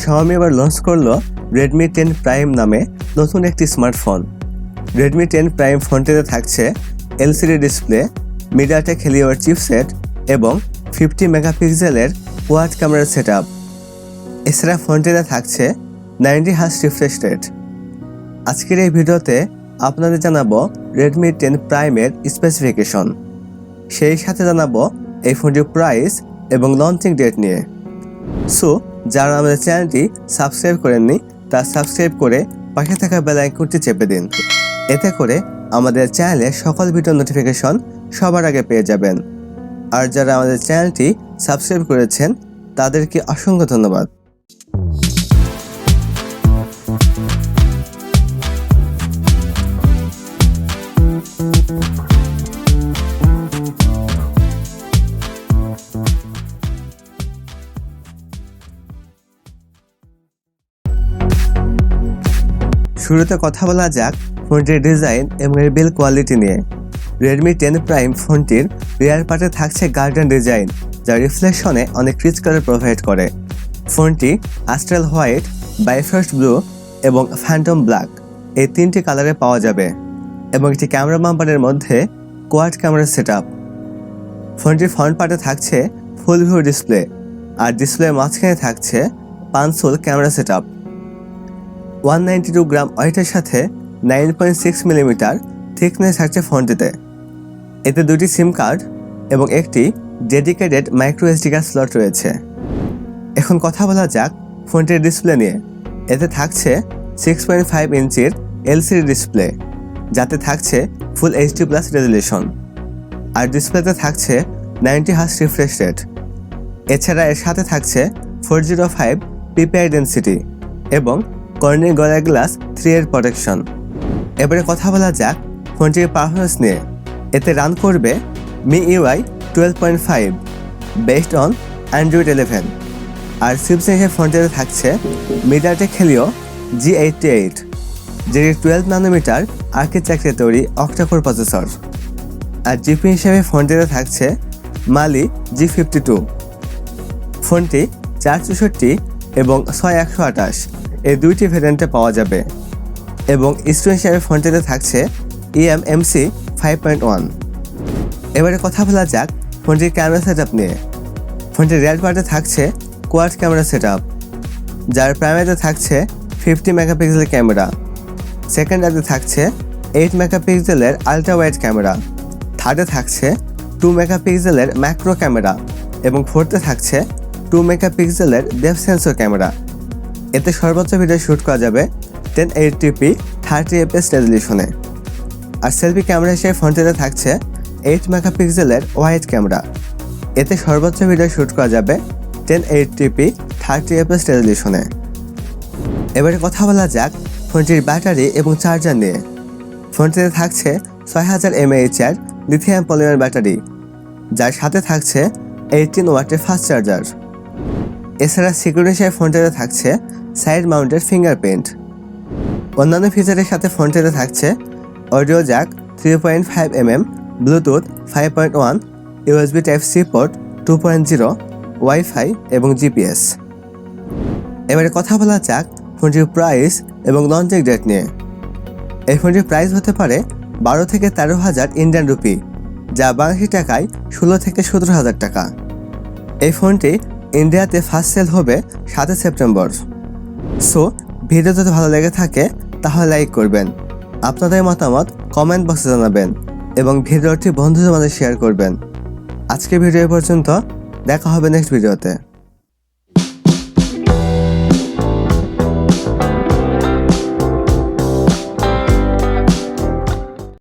Xiaomi এবার launch করলো Redmi 10 Prime নামে নতুন একটি স্মার্টফোন। Redmi 10 Prime ফোনটিতে থাকছে LCD display, MediaTek Helio chipset এবং 50 মেগাপিক্সেলের কোয়াড ক্যামেরা সেটআপ। এছাড়া ফোনটিতে থাকছে 90 হার্জ রিফ্রেশ রেট। আজকের এই ভিডিওতে আপনাদের জানাবো Redmi 10 Prime-এর স্পেসিফিকেশন। সেই সাথে জানাবো এই ফোনটির প্রাইস এবং লঞ্চিং ডেট নিয়ে। সো যারা আমাদের চ্যানেলটি সাবস্ক্রাইব করেননি তা সাবস্ক্রাইব করে পাশে থাকা বেল আইকনটি চেপে দিন। এতে করে আমাদের চ্যানেলের সকল ভিডিও নোটিফিকেশন সবার আগে পেয়ে যাবেন। আর যারা আমাদের চ্যানেলটি সাবস্ক্রাইব করেছেন তাদেরকে অসংখ্য ধন্যবাদ। শুরুতে কথা বলা যাক ফোনটির ডিজাইন এবং এর বিল্ড কোয়ালিটি নিয়ে। Redmi 10 Prime ফোনটির রিয়ার পার্টে থাকছে গার্ডেন ডিজাইন, যা রিফ্লেকশনে অনেক রিচ কালার প্রোভাইড করে। ফোনটি অ্যাস্ট্রাল হোয়াইট, বাইফ্রস্ট ব্লু এবং ফ্যান্টম ব্ল্যাক এই তিনটি কালারে পাওয়া যাবে এবং একটি ক্যামেরা বাম্পারের মধ্যে কোয়াড ক্যামেরা সেটআপ। ফোনটির ফ্রন্ট পার্টে থাকছে ফুল ভিউ ডিসপ্লে, আর ডিসপ্লের মাঝখানে থাকছে পাঁচসোল ক্যামেরা সেটআপ। 192 গ্রাম ওয়েটের সাথে 9.6 মিলিমিটার থিকনেস থাকছে ফোনটিতে। এতে দুটি সিম কার্ড এবং একটি dedicated micro SD card slot রয়েছে। এখন কথা বলা যাক ফোনটির ডিসপ্লে নিয়ে। এতে থাকছে 6.5 ইঞ্চির LCD ডিসপ্লে, যাতে থাকছে ফুল HD+ রেজলিউশন, আর ডিসপ্লেতে থাকছে 90 হার্জ রিফ্রেশ রেট। এছাড়া এর সাথে থাকছে 405 PPI ডেনসিটি এবং কর্নিং গরিলা গ্লাস 3 এর প্রোটেকশন। এবারে কথা বলা যাক ফোনটির পারফরমেন্স নিয়ে। এতে রান করবে MIUI 12.5 বেসড অন Android 11, আর চিপসেট হিসেবে ফোনটিতে থাকছে MediaTek Helio G88, যেটি 12 ন্যানোমিটার আর্কিটেকচারে তৈরি অক্টাকোর প্রসেসর। আর জিপি হিসেবে ফোনটিতে থাকছে Mali G52। ফোনটি 464 এবং 6128 এই দুইটি ভেরিয়েন্টে পাওয়া যাবে এবং স্টোরেজ হিসেবে ফোনটিতে থাকছে eMMC 5.1। এবারে কথা বলা যাক ফোনটির ক্যামেরা সেটআপ নিয়ে। ফোনটির রিয়ার পার্টে থাকছে কোয়াড ক্যামেরা সেটআপ, যার প্রাইমারিতে থাকছে 50 মেগাপিক্সেল ক্যামেরা, সেকেন্ডারিতে থাকছে 8 মেগাপিক্সেলের আলট্রা ওয়াইড ক্যামেরা, থার্ডে থাকছে 2 মেগাপিক্সেলের ম্যাক্রো ক্যামেরা এবং ফোর্থে থাকছে 2 মেগাপিক্সেলের ডেপথ সেন্সর ক্যামেরা। এতে সর্বোচ্চ ভিডিও শ্যুট করা যাবে 1080p 30fps রেজলিউশনে। আর সেলফি ক্যামেরা হিসেবে ফোনটিতে থাকছে 8 মেগাপিক্সেলের ওয়াইড ক্যামেরা। এতে সর্বোচ্চ ভিডিও শ্যুট করা যাবে 1080p 30fps রেজলিউশনে। এবারে কথা বলা যাক ফোনটির ব্যাটারি এবং চার্জার নিয়ে। ফোনটিতে থাকছে 6000 mAh লিথিয়াম পলিমার ব্যাটারি, যার সাথে থাকছে 18 ওয়াটের ফাস্ট চার্জার। এছাড়া সিকিউরিটি হিসেবে ফোনটিতে থাকছে সাইড মাউন্টেড ফিঙ্গারপ্রিন্ট। অন্যান্য ফিচারের সাথে ফোনটিতে থাকছে audio Jack 3.5mm, Bluetooth 5.1, USB Type-C port 2.0, wifi এবং GPS। এবারে কথা বলা যাক ফোনটির প্রাইস এবং লঞ্চিং ডেট নিয়ে। এই ফোনটির প্রাইস হতে পারে 12 থেকে 13,000 ইন্ডিয়ান রুপি, যা বাংলাদেশি টাকায় 16 থেকে 17,000 টাকা। এই ফোনটি ইন্ডিয়াতে ফার্স্ট সেল হবে 7 সেপ্টেম্বর। সো ভিডিও যদি ভালো লেগে থাকে তাহলে লাইক করবেন, আপনাদের মতামত কমেন্ট বক্সে জানাবেন এবং ভিডিওটি বন্ধুদের মাঝে শেয়ার করবেন। আজকের ভিডিও পর্যন্ত, দেখা হবে নেক্সট ভিডিওতে।